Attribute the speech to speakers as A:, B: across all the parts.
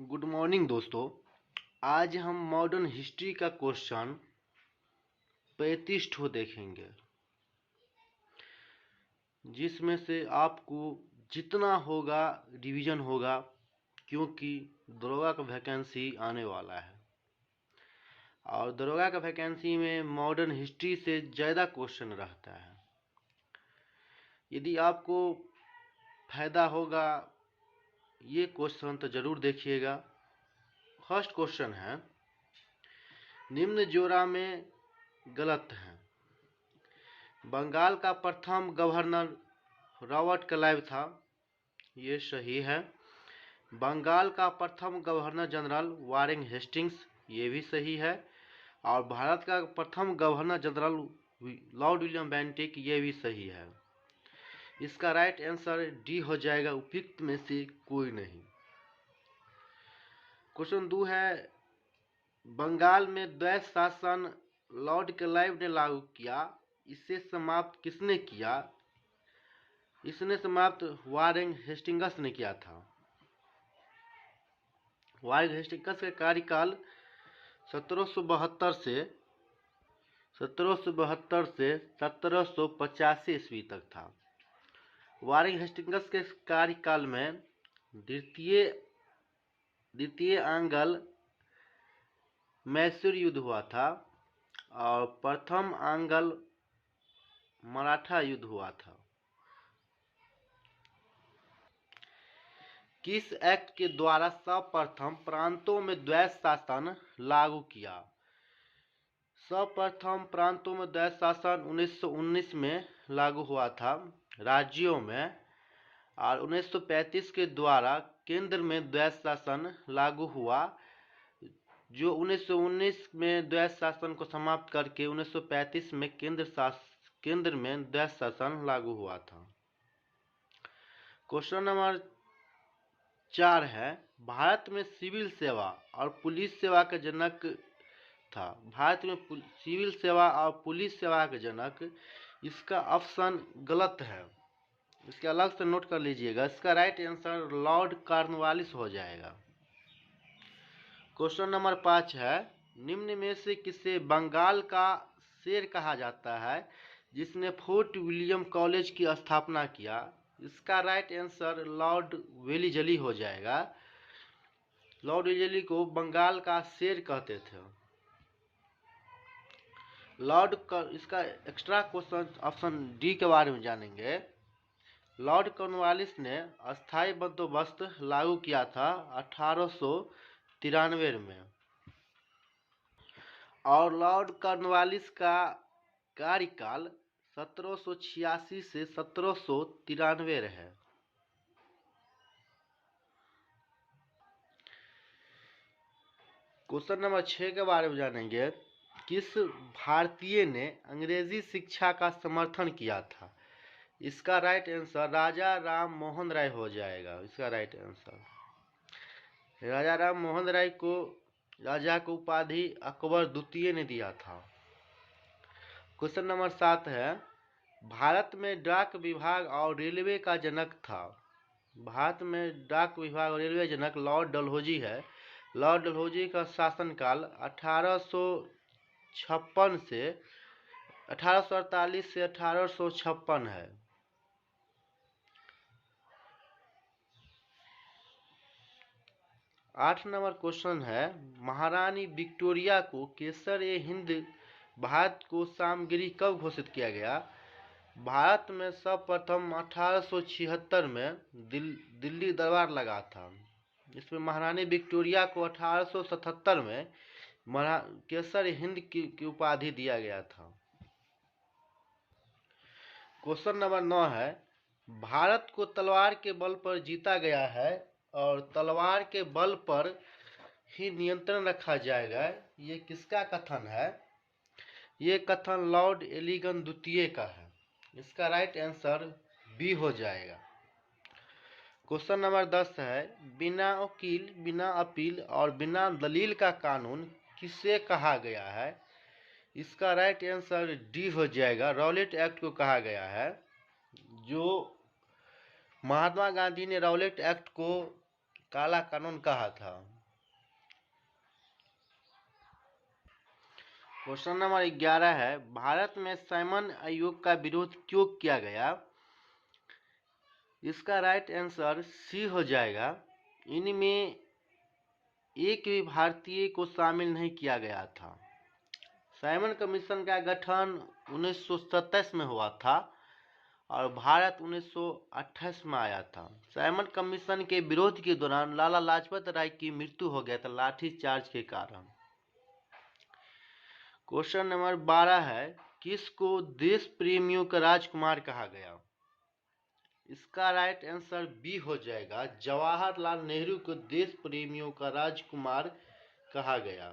A: Good morning दोस्तों। आज हम मॉडर्न हिस्ट्री का क्वेश्चन 35 ठो देखेंगे, जिसमें से आपको जितना होगा रिवीजन होगा, क्योंकि दरोगा का वैकेंसी आने वाला है और दरोगा का वैकेंसी में मॉडर्न हिस्ट्री से ज़्यादा क्वेश्चन रहता है। यदि आपको फायदा होगा ये क्वेश्चन तो ज़रूर देखिएगा। फर्स्ट क्वेश्चन है, निम्न जोड़ा में गलत है। बंगाल का प्रथम गवर्नर रॉबर्ट क्लाइव था, ये सही है। बंगाल का प्रथम गवर्नर जनरल वारेन हेस्टिंग्स, ये भी सही है। और भारत का प्रथम governor general Lord William Bentinck, ये भी सही है। इसका राइट आंसर डी हो जाएगा, उपयुक्त में से कोई नहीं। क्वेश्चन 2 है, बंगाल में द्वैत शासन लॉर्ड क्लाइव ने लागू किया, इसे समाप्त किसने किया? इसने समाप्त वारेन हेस्टिंग्स ने किया था। वारेन हेस्टिंग्स का कार्यकाल 1772 से 1785 ईस्वी तक था। वारेन हेस्टिंग्स के कार्यकाल में द्वितीय आंग्ल मैसूर युद्ध हुआ था और प्रथम आंग्ल मराठा युद्ध हुआ था। किस एक्ट के द्वारा सर्वप्रथम प्रांतों में द्वैत शासन लागू किया? सर्वप्रथम प्रांतों में द्वैत शासन 1919 में लागू हुआ था राज्यों में, और 1935 के द्वारा केंद्र में द्वैत शासन लागू हुआ, जो 1919 में द्वैत शासन को समाप्त करके 1935 में केंद्र में द्वैत शासन लागू हुआ था। क्वेश्चन नंबर 4 है, भारत में सिविल सेवा और पुलिस सेवा का जनक था। भारत में सिविल सेवा और पुलिस सेवा का जनक, इसका ऑप्शन गलत है, इसके अलग से नोट कर लीजिएगा। इसका राइट आंसर लॉर्ड कॉर्नवालिस हो जाएगा। क्वेश्चन नंबर 5 है, निम्न में से किसे बंगाल का शेर कहा जाता है, जिसने फोर्ट विलियम कॉलेज की स्थापना किया? इसका राइट आंसर लॉर्ड वेलिजली हो जाएगा। लॉर्ड वेलिजली को बंगाल का शेर कहते थे। इसका एक्स्ट्रा क्वेश्चन ऑप्शन डी के बारे में जानेंगे। लॉर्ड कॉर्नवालिस ने अस्थायी बंदोबस्त लागू किया था 1893 में, और लॉर्ड कॉर्नवालिस का कार्यकाल 1786 से 1793 है। क्वेश्चन नंबर 6 के बारे में जानेंगे। किस भारतीय ने अंग्रेजी शिक्षा का समर्थन किया था? इसका राइट आंसर राजा राम मोहन राय हो जाएगा। इसका राइट आंसर राजा राम मोहन राय को राजा को उपाधि अकबर द्वितीय ने दिया था। क्वेश्चन नंबर 7 है, भारत में डाक विभाग और रेलवे का जनक था। भारत में डाक विभाग और रेलवे जनक लॉर्ड डलहौजी है। लॉर्ड डलहौजी का शासनकाल 1856 से 1848 से 1856 है। आठ नंबर क्वेश्चन है, महारानी विक्टोरिया को केसर-ए-हिंद भारत को सामगिरी कब घोषित किया गया? भारत में सर्वप्रथम 1876 में दिल्ली दरबार लगा था। इसमें महारानी विक्टोरिया को 1877 में केसर-ए-हिंद की उपाधि दिया गया था। क्वेश्चन नंबर 9 है, भारत को तलवार के बल पर जीता गया है और तलवार के बल पर ही नियंत्रण रखा जाएगा, ये किसका कथन है? ये कथन लॉर्ड एलिगन द्वितीय का है। इसका राइट आंसर बी हो जाएगा। क्वेश्चन नंबर 10 है, बिना वकील, बिना अपील और बिना दलील का कानून किसे कहा गया है? इसका राइट आंसर डी हो जाएगा, रॉलेट एक्ट को कहा गया है। जो महात्मा गांधी ने रॉलेट एक्ट को काला कानून कहा था? क्वेश्चन नंबर 11 है, भारत में साइमन आयोग का विरोध क्यों किया गया? इसका राइट आंसर सी हो जाएगा। इनमें एक भी भारतीय को शामिल नहीं किया गया था। साइमन कमीशन का गठन 1927 में हुआ था और भारत 1928 में आया था। साइमन कमीशन के विरोध के दौरान लाला लाजपत राय की मृत्यु हो गया था लाठीचार्ज के कारण। क्वेश्चन नंबर 12 है, किसको देश प्रेमियों का राजकुमार कहा गया? इसका राइट आंसर बी हो जाएगा। जवाहरलाल नेहरू को देश प्रेमियों का राजकुमार कहा गया।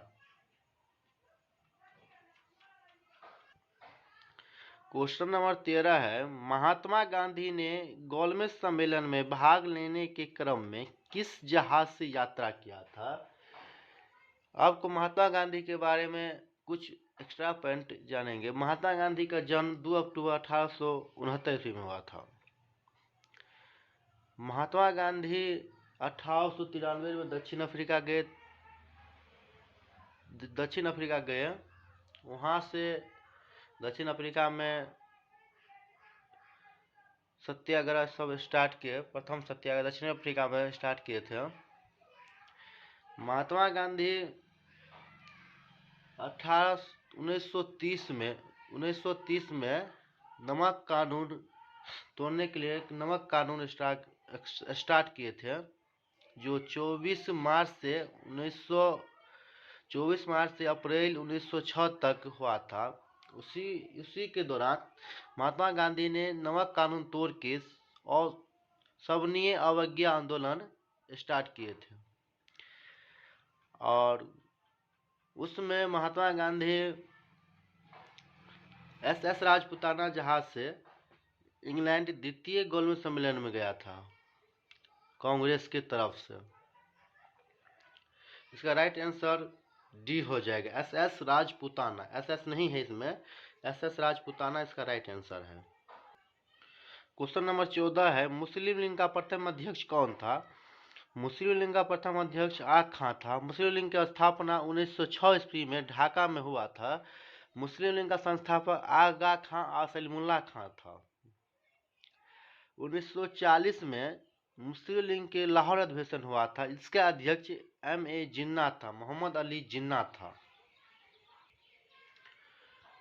A: क्वेश्चन नंबर 13 है, महात्मा गांधी ने गोलमेज सम्मेलन में भाग लेने के क्रम में किस जहाज से यात्रा किया था? आपको महात्मा गांधी के बारे में कुछ एक्स्ट्रा पॉइंट जानेंगे। महात्मा गांधी का जन्म 2 अक्टूबर 1869 ईस्वी में हुआ था। महात्मा गांधी 1893 में दक्षिण अफ्रीका गए। वहाँ से दक्षिण अफ्रीका में सत्याग्रह सब स्टार्ट किए। प्रथम सत्याग्रह दक्षिण अफ्रीका में स्टार्ट किए थे। महात्मा गांधी 1930 में नमक कानून तोड़ने के लिए नमक कानून स्टार्ट किए थे, जो 24 मार्च से अप्रैल 1906 तक हुआ था। उसी के दौरान महात्मा गांधी ने नमक कानून तोड़ के और सविनय अवज्ञा आंदोलन स्टार्ट किए थे और उसमें महात्मा गांधी एस राजपुताना जहाज से इंग्लैंड द्वितीय गोलमेज सम्मेलन में गया था कांग्रेस की तरफ से। इसका राइट आंसर डी हो जाएगा। एस राजपुताना, एस नहीं है इसमें, एस राजपुताना इसका राइट आंसर है। क्वेश्चन नंबर 14 है, मुस्लिम लीग का प्रथम अध्यक्ष कौन था? मुस्लिम लीग का प्रथम अध्यक्ष आगा खां था। मुस्लिम लीग की स्थापना 1906 ईस्वी में ढाका में हुआ था। मुस्लिम लीग का संस्थापक आगा खां सलीमुल्लाह खां था। 1940 में मुस्लिम लीग के लाहौर अधिवेशन हुआ था। इसका अध्यक्ष M.A. जिन्ना था, मोहम्मद अली जिन्ना था।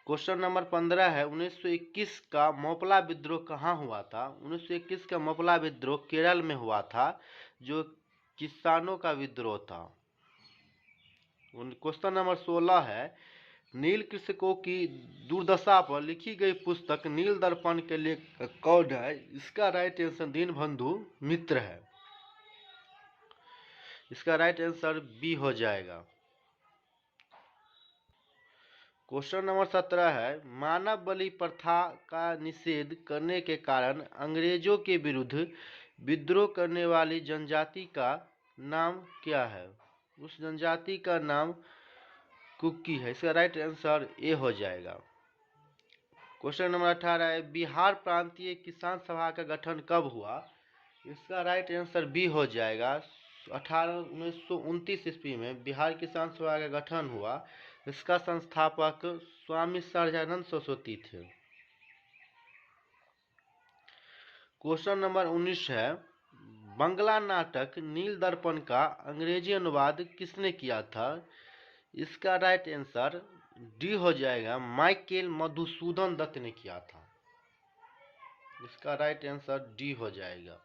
A: क्वेश्चन नंबर 15 है, 1921 का मोपला विद्रोह कहाँ हुआ था? 1921 का मोपला विद्रोह केरल में हुआ था, जो किसानों का विद्रोह था। क्वेश्चन नंबर 16 है, नील कृषकों की दुर्दशा पर लिखी गई पुस्तक नील दर्पण के लेखक कौन है? इसका राइट आंसर दीनबंधु मित्र है। इसका राइट आंसर बी हो जाएगा। क्वेश्चन नंबर 17 है, मानव बलि प्रथा का निषेध करने के कारण अंग्रेजों के विरुद्ध विद्रोह करने वाली जनजाति का नाम क्या है? उस जनजाति का नाम कुकी है। इसका राइट आंसर ए हो जाएगा। क्वेश्चन नंबर 18 है, बिहार प्रांतीय किसान सभा का गठन कब हुआ? इसका राइट आंसर बी हो जाएगा। 1929 ईस्वी में बिहार किसान सभा का गठन हुआ। इसका संस्थापक स्वामी सहजानंद सरस्वती थे। क्वेश्चन नंबर 19 है, बंगला नाटक नील दर्पण का अंग्रेजी अनुवाद किसने किया था? इसका राइट आंसर डी हो जाएगा, माइकेल मधुसूदन दत्त ने किया था। इसका राइट आंसर डी हो जाएगा।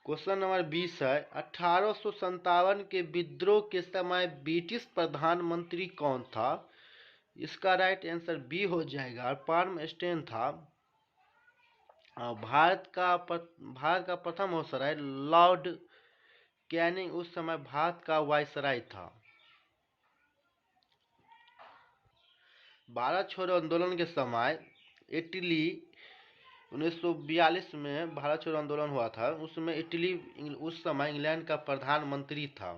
A: क्वेश्चन नंबर 20 है, 1857 के विद्रोह के समय ब्रिटिश प्रधानमंत्री कौन था? इसका राइट आंसर बी हो जाएगा, पाल्मस्टोन था। भारत का प्रथम वायसराय लॉर्ड कैनिंग उस समय भारत का वायसराय था। भारत छोड़ो आंदोलन के समय इटली 1942 में भारत छोड़ो आंदोलन हुआ था। उसमें इटली उस समय इंग्लैंड का प्रधानमंत्री था।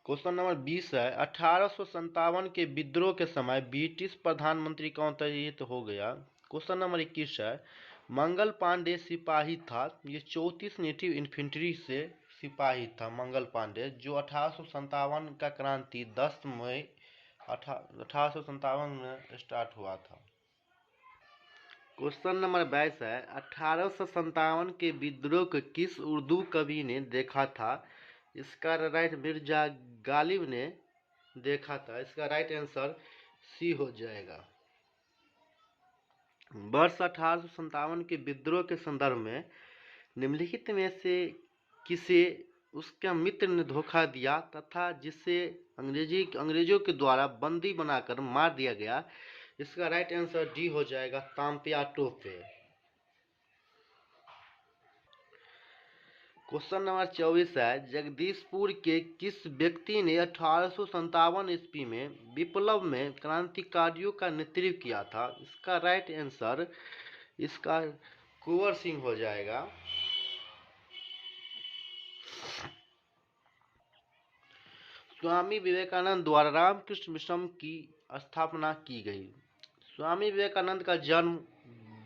A: क्वेश्चन नंबर 20 है, 1857 के विद्रोह के समय ब्रिटिश प्रधानमंत्री कौन था? ये तो हो गया। क्वेश्चन नंबर 21 है, मंगल पांडे सिपाही था। ये 34 नेटिव इन्फेंट्री से सिपाही था मंगल पांडे, जो 1857 का क्रांति 10 मई 1857 में स्टार्ट हुआ था। क्वेश्चन नंबर 22 है, 1857 के विद्रोह को किस उर्दू कवि ने देखा था? इसका राइट मिर्जा गालिब ने देखा था। इसका राइट आंसर सी हो जाएगा। वर्ष 1857 के विद्रोह के संदर्भ में निम्नलिखित में से किसे उसका मित्र ने धोखा दिया तथा जिसे अंग्रेजों के द्वारा बंदी बनाकर मार दिया गया? इसका राइट आंसर डी हो जाएगा, तांपिया टोपे। क्वेश्चन नंबर 24 है, जगदीशपुर के किस व्यक्ति ने 1857 ईस्वी में विप्लव में क्रांतिकारियों का नेतृत्व किया था? इसका राइट आंसर इसका कुंवर सिंह हो जाएगा। स्वामी विवेकानंद द्वारा रामकृष्ण मिशन की स्थापना की गई। स्वामी विवेकानंद का जन्म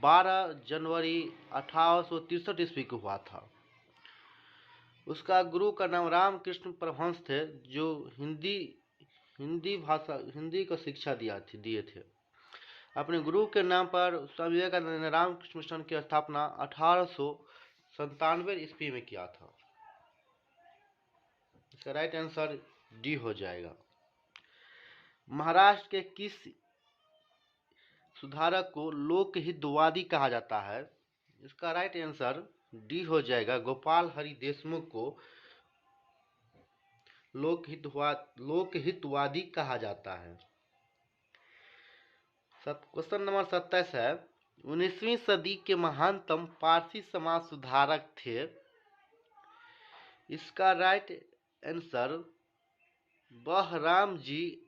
A: 12 जनवरी 1863 ईस्वी को हुआ था। उसका गुरु का नाम रामकृष्ण परमहंस थे, जो हिंदी को शिक्षा दिए थे। अपने गुरु के नाम पर स्वामी विवेकानंद ने रामकृष्ण मिशन की स्थापना 1897 ईस्वी में किया था। इसका राइट आंसर डी हो जाएगा। महाराष्ट्र के किस सुधारक को लोकहितवादी कहा जाता है? इसका राइट आंसर डी हो जाएगा, गोपाल हरि देशमुख को लोकहितवादी कहा जाता है। क्वेश्चन नंबर 27 है, 19वीं सदी के महानतम पारसी समाज सुधारक थे। इसका right answer Behram ji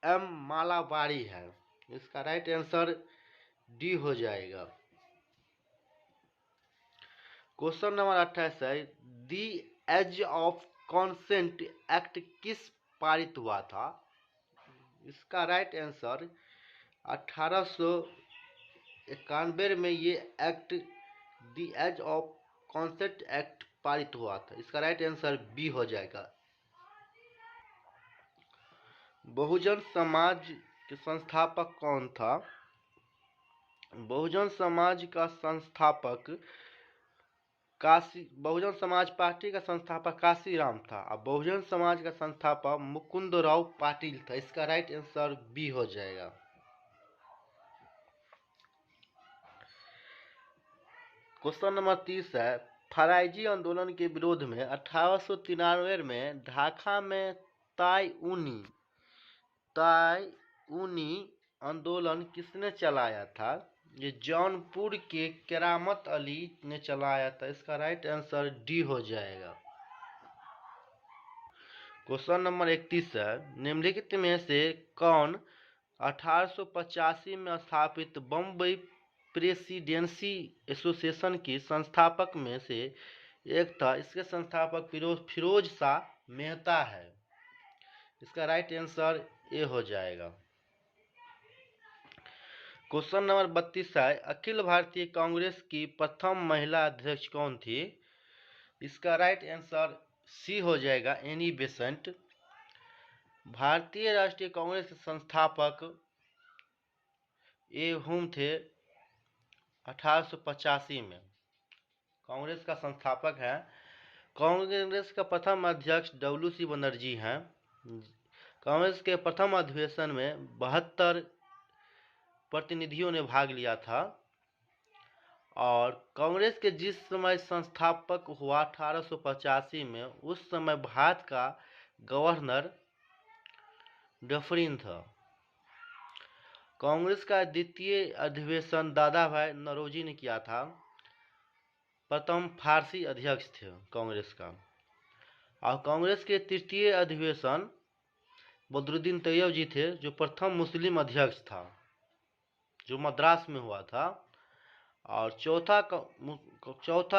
A: M Malabari है। इसका राइट आंसर डी हो जाएगा। क्वेश्चन नंबर 28 है, दी एज ऑफ कॉन्सेंट एक्ट किस पारित हुआ था? इसका राइट आंसर 1891 में ये act the age of consent act पारित हुआ था। इसका राइट आंसर बी हो जाएगा। बहुजन समाज के संस्थापक कौन था? बहुजन समाज का संस्थापक बहुजन समाज पार्टी का संस्थापक काशीराम था और बहुजन समाज का संस्थापक मुकुंदराव पाटिल था। इसका राइट आंसर बी हो जाएगा। क्वेश्चन नंबर 30 है, फराइजी आंदोलन के विरोध में 1893 में ढाका में ताई ऊनी आंदोलन किसने चलाया था? ये जौनपुर के करामत अली ने चलाया था। इसका राइट आंसर डी हो जाएगा। क्वेश्चन नंबर 31 है, निम्नलिखित में से कौन 1885 में स्थापित बम्बई प्रेसिडेंसी एसोसिएशन की संस्थापक में से एक था? इसके संस्थापक फिरोज शाह मेहता है। इसका राइट आंसर ए हो जाएगा। क्वेश्चन नंबर 32 है, अखिल भारतीय कांग्रेस की प्रथम महिला अध्यक्ष कौन थी? इसका राइट आंसर सी हो जाएगा, एनी बेसेंट। भारतीय राष्ट्रीय कांग्रेस के संस्थापक एवं थे 1885 में। कांग्रेस का संस्थापक है। कांग्रेस का प्रथम अध्यक्ष डब्ल्यू.सी. बनर्जी हैं। कांग्रेस के प्रथम अधिवेशन में 72 प्रतिनिधियों ने भाग लिया था और कांग्रेस के जिस समय संस्थापक हुआ 1885 में, उस समय भारत का गवर्नर डफरिन था। कांग्रेस का द्वितीय अधिवेशन दादा भाई नौरोजी ने किया था। प्रथम फारसी अध्यक्ष थे कांग्रेस का। और कांग्रेस के तृतीय अधिवेशन बदरुद्दीन तैयब जी थे, जो प्रथम मुस्लिम अध्यक्ष था, जो मद्रास में हुआ था। और चौथा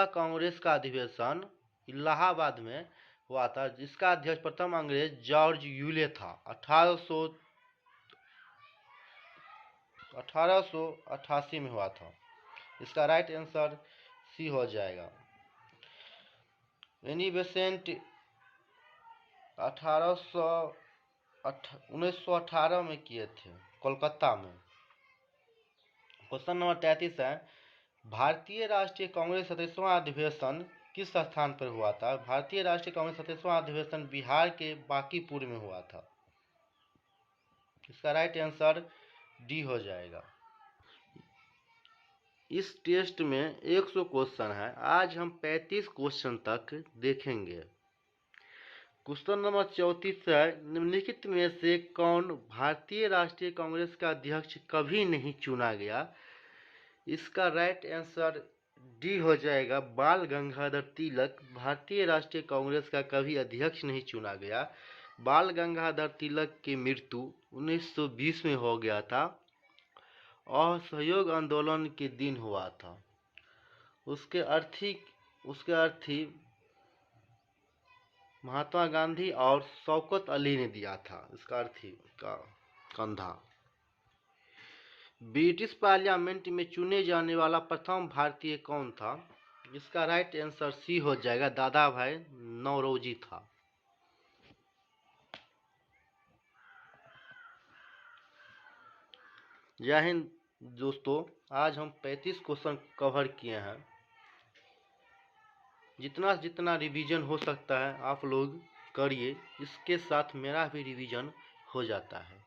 A: कांग्रेस का अधिवेशन इलाहाबाद में हुआ था, जिसका अध्यक्ष प्रथम अंग्रेज जॉर्ज यूले था। 1888 में हुआ था। इसका राइट आंसर सी हो जाएगा। एनी बेसेंट 1918 में किए थे कोलकाता में। क्वेश्चन नंबर 33 है, भारतीय राष्ट्रीय कांग्रेस 37वां अधिवेशन किस स्थान पर हुआ था? भारतीय राष्ट्रीय कांग्रेस 37वां अधिवेशन बिहार के बांकीपुर में हुआ था। इसका राइट आंसर डी हो जाएगा। इस टेस्ट में 100 क्वेश्चन है। आज हम 35 क्वेश्चन तक देखेंगे। क्वेश्चन नंबर 34 है, निम्नलिखित में से कौन भारतीय राष्ट्रीय कांग्रेस का अध्यक्ष कभी नहीं चुना गया? इसका राइट आंसर डी हो जाएगा। बाल गंगाधर तिलक भारतीय राष्ट्रीय कांग्रेस का कभी अध्यक्ष नहीं चुना गया। बाल गंगाधर तिलक की मृत्यु 1920 में हो गया था और असहयोग आंदोलन के दिन हुआ था। उसके अर्थी महात्मा गांधी और शौकत अली ने दिया था। इसका अर्थी का कंधा। ब्रिटिश पार्लियामेंट में चुने जाने वाला प्रथम भारतीय कौन था? इसका राइट आंसर सी हो जाएगा। दादा भाई नौरोजी था। जय हिंद दोस्तों, आज हम 35 क्वेश्चन कवर किए हैं। जितना रिवीजन हो सकता है आप लोग करिए, इसके साथ मेरा भी रिवीजन हो जाता है।